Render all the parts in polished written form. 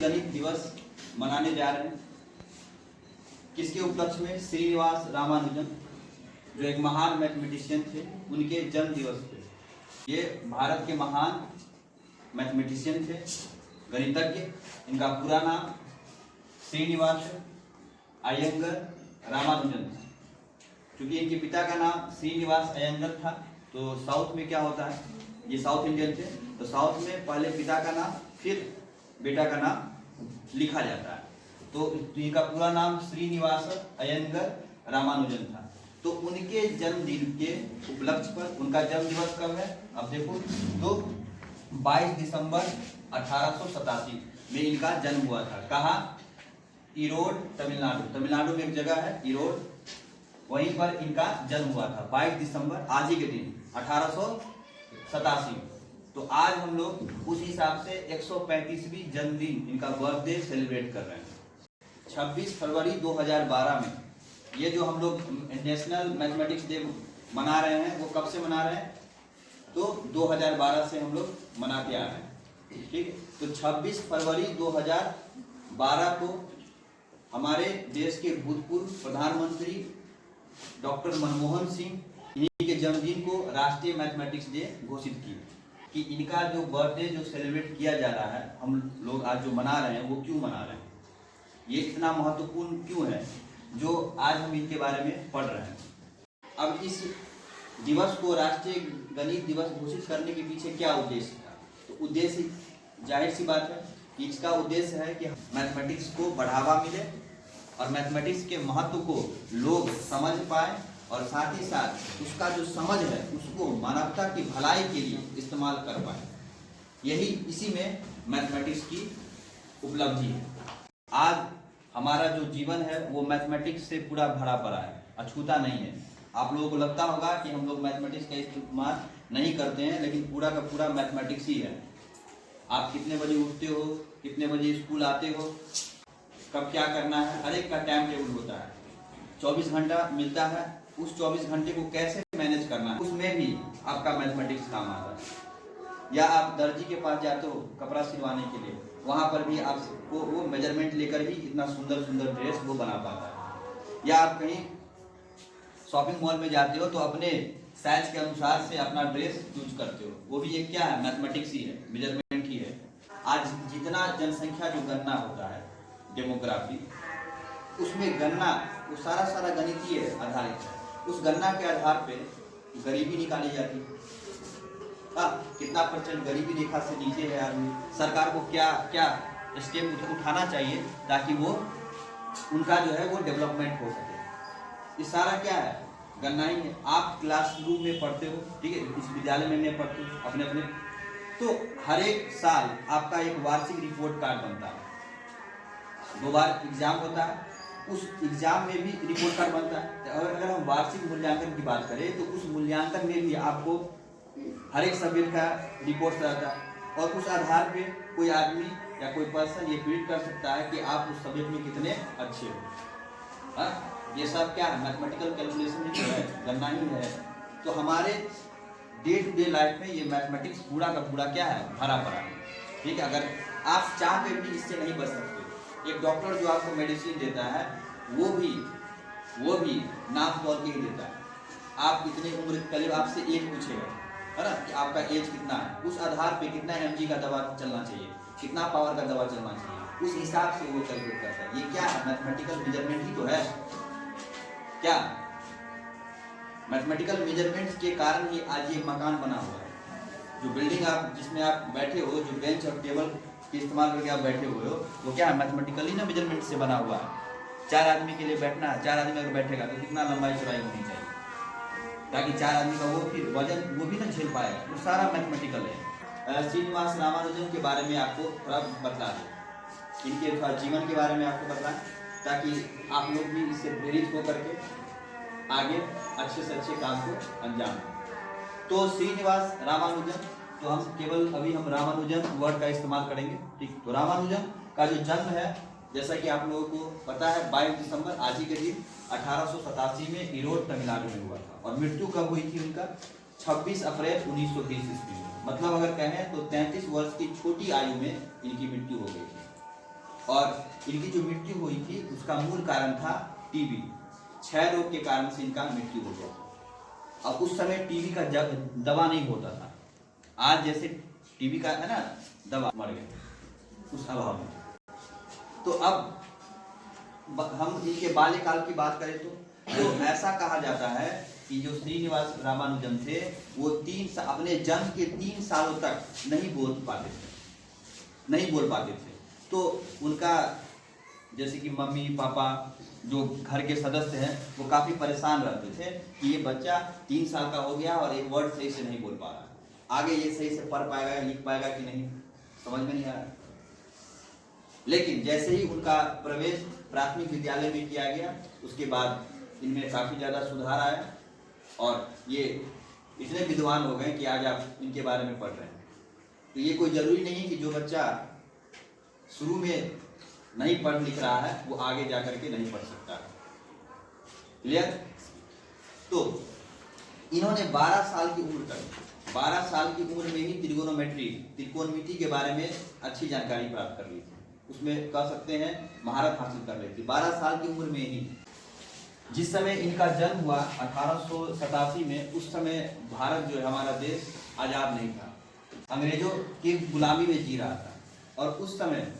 गणित दिवस मनाने जा रहे हैं। किसके उपलक्ष्य में? श्रीनिवास रामानुजन, जो एक महान मैथमेटिशियन थे, उनके जन्म दिवस पे। ये भारत के महान मैथमेटिशियन थे, गणितज्ञ। इनका पूरा नाम श्रीनिवास अयंगर रामानुजन था। क्योंकि इनके पिता का नाम श्रीनिवास अयंगर था, तो साउथ में क्या होता है, ये साउथ इंडियन थे, तो साउथ में पहले पिता का नाम फिर बेटा का नाम लिखा जाता है। तो इनका पूरा नाम श्रीनिवास अयंगर रामानुजन था। तो उनके जन्मदिन के उपलक्ष्य पर, उनका जन्म दिवस कब है अब देखो, तो 22 दिसंबर 1887 में इनका जन्म हुआ था। कहाँ? ईरोड, तमिलनाडु। तमिलनाडु में एक जगह है ईरोड, वहीं पर इनका जन्म हुआ था 22 दिसंबर, आज ही के दिन 1887। तो आज हम लोग उस हिसाब से 135वीं जन्मदिन, इनका बर्थडे सेलिब्रेट कर रहे हैं। 26 फरवरी 2012 में ये जो हम लोग नेशनल मैथमेटिक्स डे मना रहे हैं, वो कब से मना रहे हैं? तो 2012 से हम लोग मनाते आ रहे हैं। ठीक है, तो 26 फरवरी 2012 को हमारे देश के भूतपूर्व प्रधानमंत्री डॉक्टर मनमोहन सिंह इन्हीं के जन्मदिन को राष्ट्रीय मैथमेटिक्स डे घोषित किए। कि इनका जो बर्थडे जो सेलिब्रेट किया जा रहा है, हम लोग आज जो मना रहे हैं, वो क्यों मना रहे हैं, ये इतना महत्वपूर्ण क्यों है, जो आज हम इनके बारे में पढ़ रहे हैं। अब इस दिवस को राष्ट्रीय गणित दिवस घोषित करने के पीछे क्या उद्देश्य था? तो उद्देश्य जाहिर सी बात है कि इसका उद्देश्य है कि मैथमेटिक्स को बढ़ावा मिले और मैथमेटिक्स के महत्व को लोग समझ पाए, और साथ ही साथ उसका जो समझ है उसको मानवता की भलाई के लिए इस्तेमाल कर पाए। यही इसी में मैथमेटिक्स की उपलब्धि है। आज हमारा जो जीवन है वो मैथमेटिक्स से पूरा भरा पड़ा है, अछूता नहीं है। आप लोगों को लगता होगा कि हम लोग मैथमेटिक्स का इस्तेमाल नहीं करते हैं, लेकिन पूरा का पूरा मैथमेटिक्स ही है। आप कितने बजे उठते हो, कितने बजे स्कूल आते हो, कब क्या करना है, हर एक का टाइम टेबल होता है। 24 घंटा मिलता है, उस 24 घंटे को कैसे मैनेज करना है, उसमें भी आपका मैथमेटिक्स काम आता है। या आप दर्जी के पास जाते हो कपड़ा सिलवाने के लिए, वहाँ पर भी आपको वो मेजरमेंट लेकर ही इतना सुंदर सुंदर ड्रेस वो बना पाता है। या आप कहीं शॉपिंग मॉल में जाते हो तो अपने साइज के अनुसार से अपना ड्रेस चूज करते हो, वो भी एक क्या है, मैथमेटिक्स ही है, मेजरमेंट ही है। आज जितना जनसंख्या जो गणना होता है, डेमोग्राफी, उसमें गणना वो सारा गणितीय आधारित है। उस गणना के आधार पे गरीबी निकाली जाती है। कितना % गरीबी रेखा से नीचे है आदमी, सरकार को क्या क्या स्टेप उठाना चाहिए ताकि वो उनका जो है वो डेवलपमेंट हो सके। ये सारा क्या है, गणना ही है। आप क्लासरूम में पढ़ते हो, ठीक है, इस विद्यालय में मैं पढ़ती हूँ अपने अपने, तो हर एक साल आपका एक वार्षिक रिपोर्ट कार्ड बनता है। 2 बार एग्जाम होता है, उस एग्जाम में भी रिपोर्ट कार्ड बनता है। अगर हम वार्षिक मूल्यांकन की बात करें तो उस मूल्यांकन में भी आपको हर एक सब्जेक्ट का रिपोर्ट रहता है, और उस आधार पे कोई आदमी या कोई पर्सन ये प्रिडिक्ट कर सकता है कि आप उस सब्जेक्ट में कितने अच्छे हो। ये सब क्या है, मैथमेटिकल कैलकुलेशन ही है, गणना ही है। तो हमारे डे टू डे लाइफ में ये मैथमेटिक्स पूरा का पूरा क्या है, भरा पड़ा है। ठीक है, अगर आप चाह के भी इससे नहीं बच सकते। एक डॉक्टर जो आपको मेडिसिन देता है वो भी नाप तोल के ही देता है। आप कितने उम्र, पहले आपसे एज पूछेगा, है ना, कि आपका एज कितना है, उस आधार पे कितना mg का दवा चलना चाहिए, कितना पावर का दवा चलना चाहिए, उस हिसाब से वो कैलकुलेट करता है। ये क्या है, मैथमेटिकल मेजरमेंट ही तो है। क्या मैथमेटिकल मेजरमेंट्स के कारण ही आज ये मकान बना हुआ है। जो बिल्डिंग आप जिसमें आप बैठे हो, जो बेंच और टेबल के इस्तेमाल करके आप बैठे हुए हो, वो क्या है, मैथमेटिकली ना मेजरमेंट से बना हुआ है। 4 आदमी के लिए बैठना है, 4 आदमी अगर बैठेगा तो कितना लंबाई चौड़ाई होनी चाहिए, ताकि 4 आदमी का वो फिर वजन वो भी ना झेल पाएगा। वो सारा मैथमेटिकल है। श्रीनिवास रामानुजन के बारे में आपको थोड़ा बतला दें, इनके थोड़ा जीवन के बारे में आपको बताएं, ताकि आप लोग भी इससे प्रेरित होकर के आगे अच्छे से अच्छे काम को अंजाम दें। तो श्रीनिवास रामानुजन, तो हम केवल अभी हम रामानुजन वर्ड का इस्तेमाल करेंगे। ठीक, तो रामानुजन का जो जन्म है, जैसा कि आप लोगों को पता है, 22 दिसंबर आज ही के दिन 1887 में ईरोड तमिलनाडु में हुआ था। और मृत्यु कब हुई थी उनका? 26 अप्रैल 1920 ईस्वी में। मतलब अगर कहें तो 33 वर्ष की छोटी आयु में इनकी मृत्यु हो गई थी। और इनकी जो मृत्यु हुई थी उसका मूल कारण था टीबी। क्षय रोग के कारण से इनका मृत्यु हो गया। अब उस समय टीबी का दवा नहीं होता था। आज जैसे टीबी का है ना दवा, मर गए उस अभाव में। तो अब हम इनके बाल्यकाल की बात करें तो ऐसा कहा जाता है कि जो श्रीनिवास रामानुजन थे वो अपने जन्म के 3 सालों तक नहीं बोल पाते थे। तो उनका जैसे कि मम्मी पापा जो घर के सदस्य हैं वो काफ़ी परेशान रहते थे कि ये बच्चा 3 साल का हो गया और एक वर्ड सही से नहीं बोल पा रहा, आगे ये सही से पढ़ पाएगा लिख पाएगा कि नहीं, समझ में नहीं आ रहा। लेकिन जैसे ही उनका प्रवेश प्राथमिक विद्यालय में किया गया उसके बाद इनमें काफ़ी ज़्यादा सुधार आया और ये इतने विद्वान हो गए कि आज आप इनके बारे में पढ़ रहे हैं। तो ये कोई ज़रूरी नहीं है कि जो बच्चा शुरू में नहीं पढ़ लिख रहा है वो आगे जा करके नहीं पढ़ सकता। क्लियर? तो इन्होंने 12 साल की उम्र में ही त्रिकोणमिति के बारे में अच्छी जानकारी प्राप्त कर ली थी। उसमें कह सकते हैं महारत हासिल कर ली थी 12 साल की उम्र में ही। जिस समय इनका जन्म हुआ 1887 में, उस समय भारत जो है हमारा देश आज़ाद नहीं था, अंग्रेजों की गुलामी में जी रहा था। और उस समय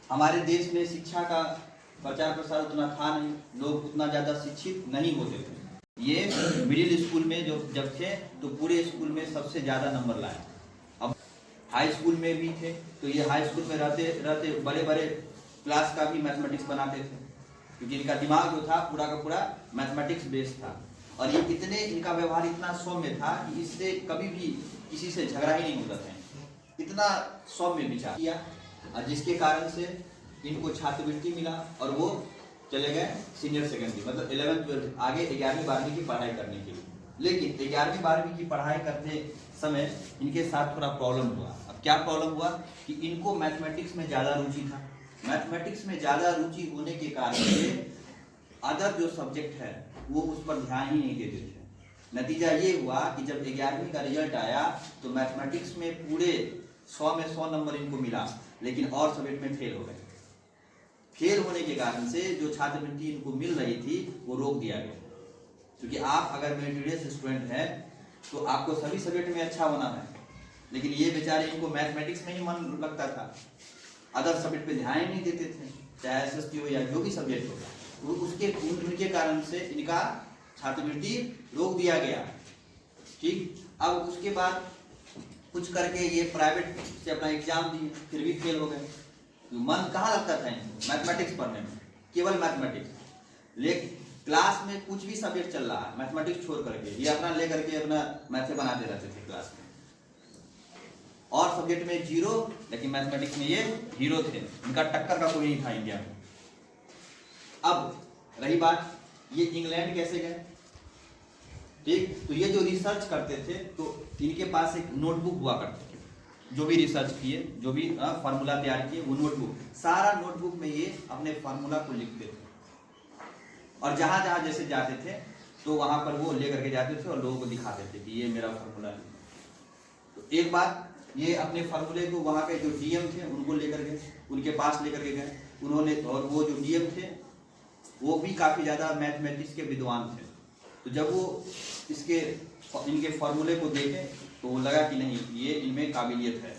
हमारे देश में शिक्षा का प्रचार प्रसार उतना था नहीं, लोग उतना ज़्यादा शिक्षित नहीं होते थे। ये मिडिल स्कूल में जब थे तो पूरे स्कूल में सबसे ज़्यादा नंबर लाए। अब हाई स्कूल में भी थे तो ये हाई स्कूल में रहते बड़े बड़े क्लास का भी मैथमेटिक्स बनाते थे, क्योंकि इनका दिमाग जो था पूरा का पूरा मैथमेटिक्स बेस्ड था। और ये इनका व्यवहार इतना सौम्य था कि इससे कभी भी किसी से झगड़ा ही नहीं होता था, इतना सौम्य विचार किया, और जिसके कारण से इनको छात्रवृत्ति मिला और वो चले गए सीनियर सेकेंडरी, मतलब 11वीं 12वीं आगे 11वीं 12वीं की पढ़ाई करने के लिए। लेकिन 11वीं 12वीं की पढ़ाई करते समय इनके साथ थोड़ा प्रॉब्लम हुआ। अब क्या प्रॉब्लम हुआ कि इनको मैथमेटिक्स में ज़्यादा रुचि था। मैथमेटिक्स में ज़्यादा रुचि होने के कारण से अदर जो सब्जेक्ट है वो उस पर ध्यान ही नहीं देते थे। नतीजा ये हुआ कि जब 11वीं का रिजल्ट आया तो मैथमेटिक्स में पूरे 100 में 100 नंबर इनको मिला, लेकिन और सब्जेक्ट में फेल हो गए। फेल होने के कारण से जो छात्रवृत्ति इनको मिल रही थी वो रोक दिया गया, क्योंकि आप अगर मेरिटोरियस स्टूडेंट हैं तो आपको सभी सब्जेक्ट में अच्छा होना है। लेकिन ये बेचारे इनको मैथमेटिक्स में ही मन लगता था, अदर सब्जेक्ट पे ध्यान ही नहीं देते थे, चाहे SST हो या जो भी सब्जेक्ट हो। उनके कारण से इनका छात्रवृत्ति रोक दिया गया। ठीक, अब उसके बाद कुछ करके ये प्राइवेट से अपना एग्जाम दिए, फिर भी फेल हो गए। मन कहाँ लगता था इनको मैथमेटिक्स पढ़ने में, केवल मैथमेटिक्स। लेकिन क्लास में कुछ भी सब्जेक्ट चल रहा है मैथमेटिक्स छोड़ करके ये अपना ले करके अपना मैथे बनाते रहते थे क्लास में। और सब्जेक्ट में 0, लेकिन मैथमेटिक्स में ये हीरो थे, इनका टक्कर का कोई नहीं था इंडिया में। अब रही बात ये इंग्लैंड कैसे गए। ठीक, तो ये जो रिसर्च करते थे तो इनके पास एक नोटबुक हुआ करती थी, जो भी रिसर्च किए, जो भी फार्मूला तैयार किए, वो नोटबुक, सारा नोटबुक में ये अपने फार्मूला को लिखते थे। और जहां जहां जैसे जाते थे तो वहां पर वो लेकर के जाते थे और लोगों को दिखाते थे कि ये मेरा फार्मूला है। तो एक बार ये अपने फार्मूले को वहां के जो DM थे उनको लेकर गए, उनके पास लेकर के गए उन्होंने। और वो जो DM थे वो भी काफ़ी ज़्यादा मैथमेटिक्स के विद्वान थे। तो जब वो इनके फार्मूले को देखे तो वो लगा कि नहीं ये इनमें काबिलियत है,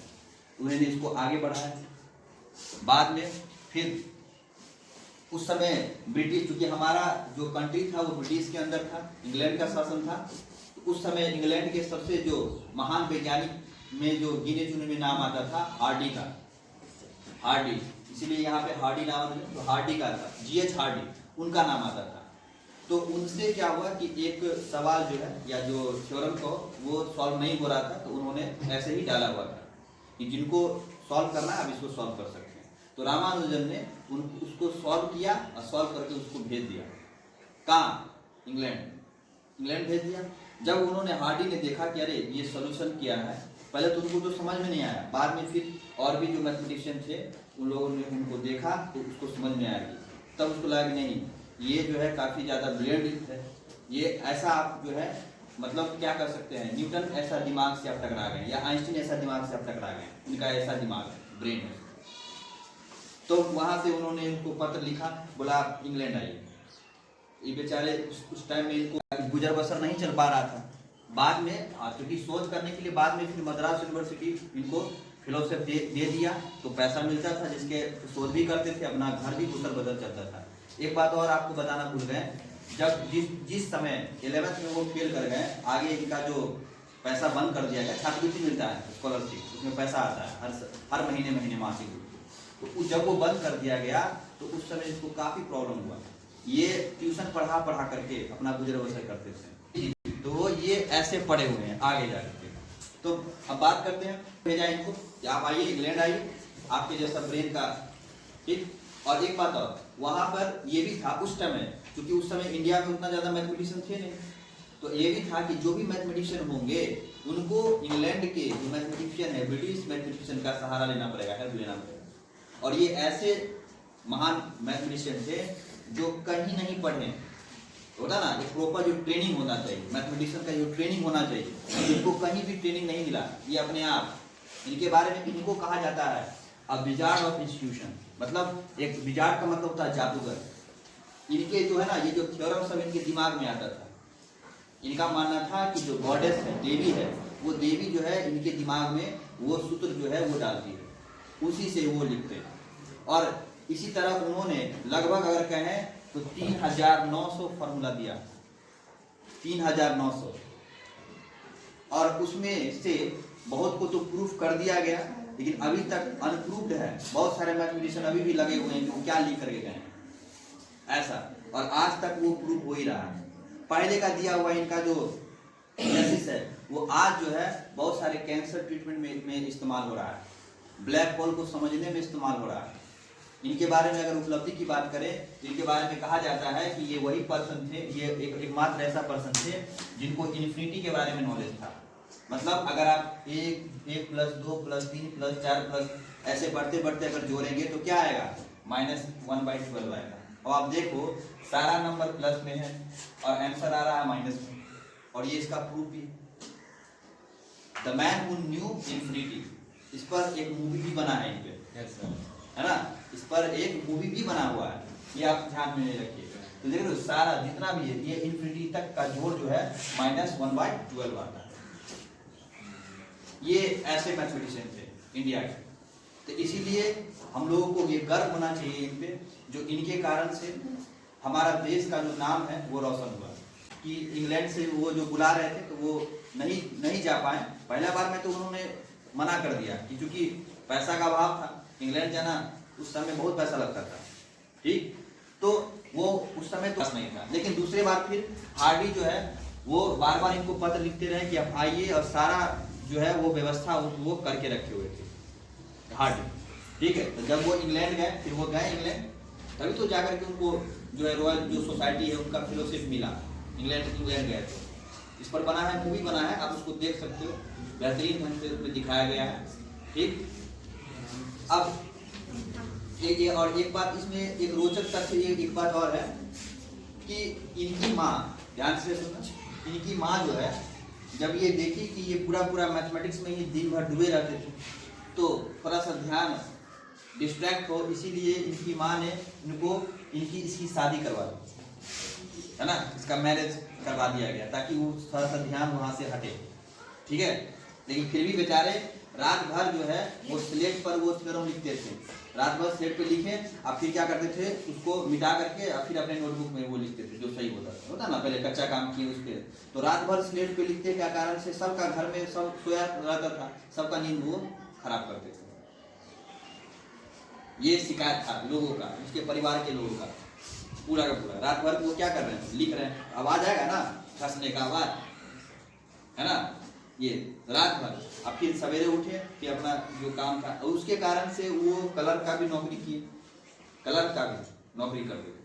उन्होंने इसको आगे बढ़ाया। बाद में फिर उस समय ब्रिटिश, क्योंकि हमारा जो कंट्री था वो ब्रिटिश के अंदर था, इंग्लैंड का शासन था। तो उस समय इंग्लैंड के सबसे जो महान वैज्ञानिक में जो गिने चुने में नाम आता था हार्डी का, हार्डी, इसीलिए यहाँ पे हार्डी नाम है, तो हार्डी का था, GH हार्डी, उनका नाम आता था। तो उनसे क्या हुआ कि एक सवाल जो है या जो थ्योरम को वो सॉल्व नहीं हो रहा था, तो उन्होंने ऐसे ही डाला हुआ था कि जिनको सॉल्व करना है अब इसको सॉल्व कर सकते हैं। तो रामानुजन ने उसको सॉल्व किया और सॉल्व करके उसको भेज दिया। कहाँ? इंग्लैंड भेज दिया। जब उन्होंने हार्डी ने देखा कि अरे ये सोल्यूशन किया है, पहले तो उनको तो समझ में नहीं आया, बाद में फिर और भी जो मैथमेटिशियन थे उन लोगों ने उनको देखा तो उसको समझ में आया। तब उसको लगा कि नहीं ये जो है काफ़ी ज़्यादा ब्रिलियंट है, ये ऐसा आप जो है मतलब क्या कर सकते हैं, न्यूटन ऐसा दिमाग से आप टकरा गए या आइंस्टीन ऐसा दिमाग से आप टकरा गए, इनका ऐसा दिमाग है, ब्रेन है। तो वहाँ से उन्होंने इनको पत्र लिखा, बोला आप इंग्लैंड आइए। ये बेचारे उस टाइम में इनको गुजर बसर नहीं चल पा रहा था। बाद में क्योंकि सोच करने के लिए बाद में फिर मद्रास यूनिवर्सिटी इनको फेलोशिप दे दिया, तो पैसा मिलता था जिसके शोध भी करते थे, अपना घर भी गुजर बसर चलता था। एक बात और आपको बताना भूल गए, जब जिस समय 11th में वो फेल कर गए, आगे इनका जो पैसा बंद कर दिया गया, छात्रवृत्ति मिलता है स्कॉलरशिप, उसमें पैसा आता है हर महीने मासिक। तो जब वो बंद कर दिया गया तो उस समय इसको काफ़ी प्रॉब्लम हुआ। ये ट्यूशन पढ़ा करके अपना गुजर बसर करते थे, तो ये ऐसे पढ़े हुए हैं आगे जाकर के। तो अब बात करते हैं, भेजा इनको कि आप आइए इंग्लैंड आइए, आपके जैसा ब्रेन का, ठीक। और एक बात और, वहाँ पर ये भी था उस समय, क्योंकि उस समय इंडिया में उतना ज़्यादा मैथमेटिशियन थे नहीं, तो ये भी था कि जो भी मैथमेटिशियन होंगे उनको इंग्लैंड के जो मैथमेटिशियन है, ब्रिटिश मैथमेटिशियन का सहारा लेना पड़ेगा, हेल्प लेना पड़ेगा। और ये ऐसे महान मैथमेटिशियन थे जो कहीं नहीं पढ़े, होता ना, एक प्रॉपर जो ट्रेनिंग होना चाहिए, मैथमेटिशियन का जो ट्रेनिंग होना चाहिए, इनको कहीं भी ट्रेनिंग नहीं मिला। ये अपने आप, इनके बारे में इनको कहा जाता है अ विजार्ड ऑफ इंस्टीट्यूशन, मतलब एक विजार्ड का मतलब होता है जादूगर। इनके जो है ना, ये जो थ्योरम सब इनके दिमाग में आता था। इनका मानना था कि जो गॉडेस है, देवी है, वो देवी जो है इनके दिमाग में वो सूत्र जो है वो डालती है, उसी से वो लिखते हैं। और इसी तरह उन्होंने लगभग अगर कहें तो 3900 फॉर्मूला दिया, 3900, और उसमें से बहुत को तो प्रूफ कर दिया गया, लेकिन अभी तक अनप्रूव्ड है। बहुत सारे मैथमेटिशियन अभी भी लगे हुए हैं कि वो क्या लिख करके गए ऐसा, और आज तक वो प्रूफ हो ही रहा है। पहले का दिया हुआ इनका जो थीसिस है वो आज जो है बहुत सारे कैंसर ट्रीटमेंट में इस्तेमाल हो रहा है, ब्लैक होल को समझने में इस्तेमाल हो रहा है। इनके बारे में अगर उपलब्धि की बात करें तो इनके बारे में कहा जाता है कि ये वही पर्सन थे, ये एकमात्र ऐसा पर्सन थे जिनको इन्फिनिटी के बारे में नॉलेज था। मतलब अगर आप 1 + 2 + 3 + 4 ऐसे बढ़ते बढ़ते अगर जोड़ेंगे तो क्या आएगा, -1/12 आएगा। और आप देखो सारा नंबर प्लस में है और आंसर आ रहा है माइनस में, और ये इसका प्रूफ भी। The man who new infinity, इस पर एक मूवी भी बना है इन पे, है ना, इस पर एक मूवी भी बना हुआ है, ये आप ध्यान में रखिएगा। तो देख लो सारा जितना भी है ये इन्फिनिटी तक का जोड़ जो है -1/12 आता है। ये ऐसे मैथमेटिशियन थे इंडिया के, तो इसीलिए हम लोगों को ये गर्व होना चाहिए इन पे, जो इनके कारण से हमारा देश का जो नाम है वो रोशन हुआ। कि इंग्लैंड से वो जो बुला रहे थे तो वो नहीं जा पाए। पहला बार में तो उन्होंने मना कर दिया कि चूंकि पैसा का अभाव था, इंग्लैंड जाना उस समय बहुत पैसा लगता था, ठीक, तो वो उस समय तो नहीं था। लेकिन दूसरे बार फिर हार्डी जो है वो बार बार इनको पत्र लिखते रहे कि आप आइए, और सारा जो है वो व्यवस्था वो करके रखे हुए थे हार्डी, ठीक है। तो जब वो इंग्लैंड गए, फिर वो गए इंग्लैंड, तभी तो जाकर के उनको जो है रॉयल जो सोसाइटी है उनका फेलोशिप मिला। इंग्लैंड गए थे। इस पर बना है, मूवी बना है, आप उसको देख सकते हो, बेहतरीन ढंग से उसमें दिखाया गया है, ठीक। अब एक बात इसमें एक रोचक तथ्य, एक बात और है कि इनकी माँ, ध्यान से सुनना, इनकी माँ जो है जब ये देखी कि ये पूरा मैथमेटिक्स में ही दिन भर डूबे रहते थे, तो थोड़ा सा ध्यान डिस्ट्रैक्ट हो, इसीलिए इनकी माँ ने इसकी शादी करवा दी, है ना, इसका मैरिज करवा दिया गया ताकि वो थोड़ा सा ध्यान वहाँ से हटे, ठीक है। लेकिन फिर भी बेचारे रात भर जो है वो स्लेट पर वो थ्योरम लिखते थे, रात भर स्लेट पे लिखे, और फिर क्या करते थे उसको मिटा करके और फिर अपने नोटबुक में वो लिखते थे जो सही होता ना, पहले कच्चा काम किए उस पर। तो रात भर स्लेट पे लिखते क्या कारण से सबका घर में सब सोया रहता था, सबका नींद वो खराब करते थे। ये शिकायत था लोगों का, उसके परिवार के लोगों का, पूरा का पूरा रात भर वो क्या कर रहे हैं, लिख रहे हैं, आवाज आएगा ना, खसने का आवाज, है ना, ये रात भर। अब फिर सवेरे उठे, फिर अपना जो काम था, और उसके कारण से वो कलर का भी नौकरी किए, कलर का भी नौकरी करते थे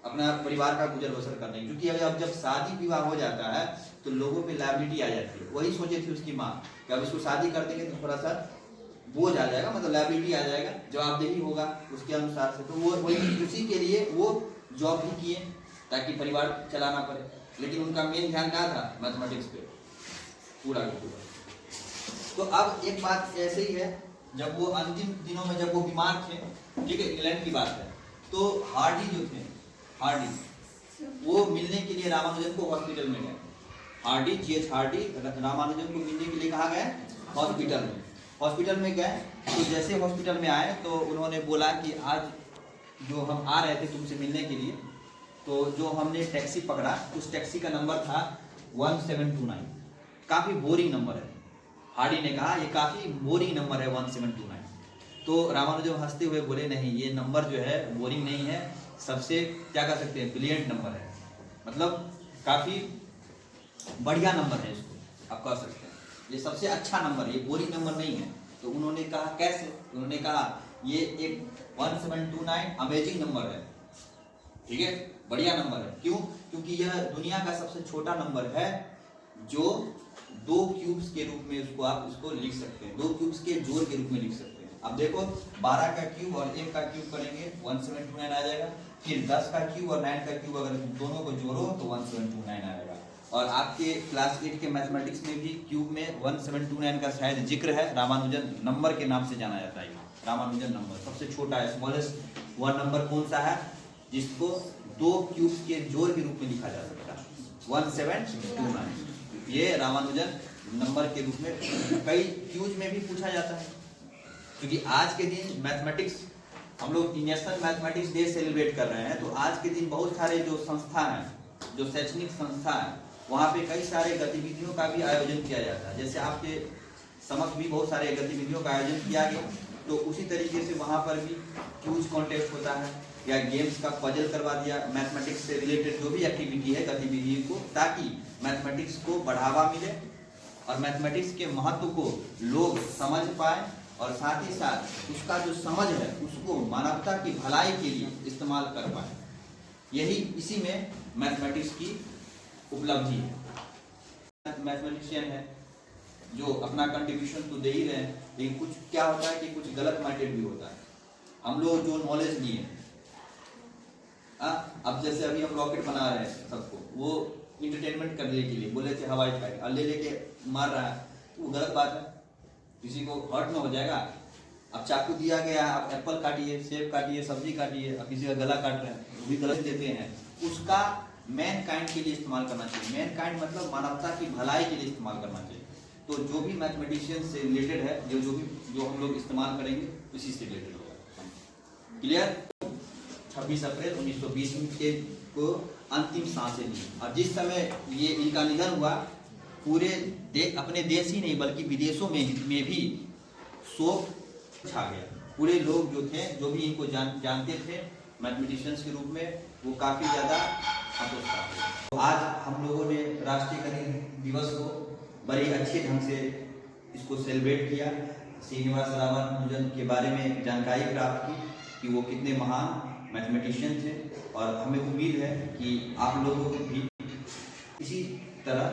अपना परिवार का गुजर बसर करने, क्योंकि अब जब शादी विवाह हो जाता है तो लोगों पे लायबिलिटी आ जाती है। वही सोचे थी उसकी माँ कि अब इसको शादी कर देंगे तो थोड़ा सा बोझ आ जाएगा, मतलब लायबिलिटी आ जाएगा, जवाबदेही होगा उसके अनुसार से। तो वो वही उसी के लिए वो जॉब भी किए ताकि परिवार चलाना पड़े, लेकिन उनका मेन ध्यान कहाँ था, मैथमेटिक्स पे, पूरा का पूरा। तो अब एक बात ऐसे ही है जब वो अंतिम दिनों में जब वो बीमार थे, ठीक है, इंग्लैंड की बात है, तो हार्डी जो थे, हार्डी वो मिलने के लिए रामानुजन को हॉस्पिटल में गए। Hardy, G.H. हार्डी रामानुजन को मिलने के लिए कहाँ गए? हॉस्पिटल में। हॉस्पिटल में गए तो जैसे हॉस्पिटल में आए तो उन्होंने बोला कि आज जो हम आ रहे थे तुमसे मिलने के लिए, तो जो हमने टैक्सी पकड़ा उस टैक्सी का नंबर था 1729। काफ़ी बोरिंग नंबर है। हार्डी ने कहा ये काफ़ी बोरिंग नंबर है 1729। तो रामानुजन हंसते हुए बोले नहीं, ये नंबर जो है बोरिंग नहीं है, सबसे क्या कर सकते हैं, ब्रिलियंट नंबर है, मतलब काफ़ी बढ़िया नंबर है, इसको आप कह सकते हैं ये सबसे अच्छा नंबर है, ये बोरिंग नंबर नहीं है। तो उन्होंने कहा कैसे? उन्होंने कहा ये एक 1729 अमेजिंग नंबर है, ठीक है, बढ़िया नंबर है। क्यों? क्योंकि यह दुनिया का सबसे छोटा नंबर है जो 2 क्यूब्स के रूप में उसको आप इसको लिख सकते हैं, 2 क्यूब्स के जोड़ के रूप में लिख सकते हैं। अब देखो 12 का क्यूब और 1 का क्यूब करेंगे 1729 आ जाएगा, फिर 10 का क्यूब और 9 का क्यूब अगर दोनों को जोड़ो तो 1729 आएगा। और आपके क्लास 8 के मैथमेटिक्स में भी क्यूब में 1729 का शायद जिक्र है, रामानुजन नंबर के नाम से जाना जाता है। रामानुजन नंबर सबसे छोटा है, स्मॉलेस्ट वह नंबर कौन सा है जिसको 2 क्यूब के जोड़ के रूप में लिखा जा सकता है? 1729। ये रामानुजन नंबर के रूप में कई क्यूज में भी पूछा जाता है, क्योंकि आज के दिन मैथमेटिक्स, हम लोग नेशनल मैथमेटिक्स डे सेलिब्रेट कर रहे हैं, तो आज के दिन बहुत सारे जो संस्था हैं, जो शैक्षणिक संस्था है, वहाँ पे कई सारे गतिविधियों का भी आयोजन किया जाता है। जैसे आपके समक्ष भी बहुत सारे गतिविधियों का आयोजन किया गया, तो उसी तरीके से वहाँ पर भी क्यूज कॉन्टेस्ट होता है या गेम्स का पजल करवा दिया, मैथमेटिक्स से रिलेटेड जो भी एक्टिविटी है गतिविधि को, ताकि मैथमेटिक्स को बढ़ावा मिले और मैथमेटिक्स के महत्व को लोग समझ पाए, और साथ ही साथ उसका जो समझ है उसको मानवता की भलाई के लिए इस्तेमाल कर पाए। यही इसी में मैथमेटिक्स की उपलब्धि है। मैथमेटिशियन है जो अपना कंट्रीब्यूशन तो दे ही रहे हैं, लेकिन कुछ क्या होता है कि कुछ गलत माइंडेड भी होता है। हम लोग जो नॉलेज लिए, अब जैसे अभी हम रॉकेट बना रहे हैं सबको, वो इंटरटेनमेंट करने के लिए बोले थे हवाई फाइट, और ले लेके मार रहा है, तो वो गलत बात है, किसी को हर्ट में हो जाएगा। अब चाकू दिया गया, आप एप्पल काटिए, सेब काटिए, सब्जी काटिए, अब किसी का गला काट रहे हैं, वो भी गलत देते हैं। उसका मैन काइंड के लिए इस्तेमाल करना चाहिए। मैन काइंड मतलब मानवता की भलाई के लिए इस्तेमाल करना चाहिए। तो जो भी मैथमेटिशियन से रिलेटेड है, जो हम लोग इस्तेमाल करेंगे उसी से रिलेटेड होगा। क्लियर? 26 अप्रैल 1920 के को अंतिम सांसें ली, और जिस समय ये इनका निधन हुआ, पूरे अपने देश ही नहीं बल्कि विदेशों में भी शोक छा गया। पूरे लोग जो थे, जो भी इनको जानते थे मैथमेटिशियंस के रूप में, वो काफ़ी ज़्यादा हतोत्साह हुए। तो आज हम लोगों ने राष्ट्रीय गणित दिवस को बड़े अच्छे ढंग से इसको सेलिब्रेट किया। श्रीनिवास रामानुजन के बारे में जानकारी प्राप्त की कि वो कितने महान मैथमेटिशियन थे, और हमें उम्मीद है कि आप लोगों को भी इसी तरह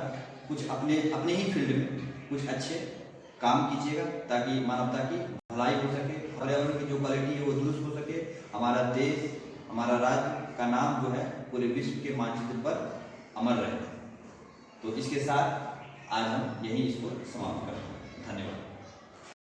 कुछ अपने ही फील्ड में कुछ अच्छे काम कीजिएगा, ताकि मानवता की भलाई हो सके, पर्यावरण की जो क्वालिटी है वो दुरुस्त हो सके, हमारा देश, हमारा राज्य का नाम जो है पूरे विश्व के मानचित्र पर अमर रहे। तो इसके साथ आज हम यही इसको समाप्त करते हैं। धन्यवाद।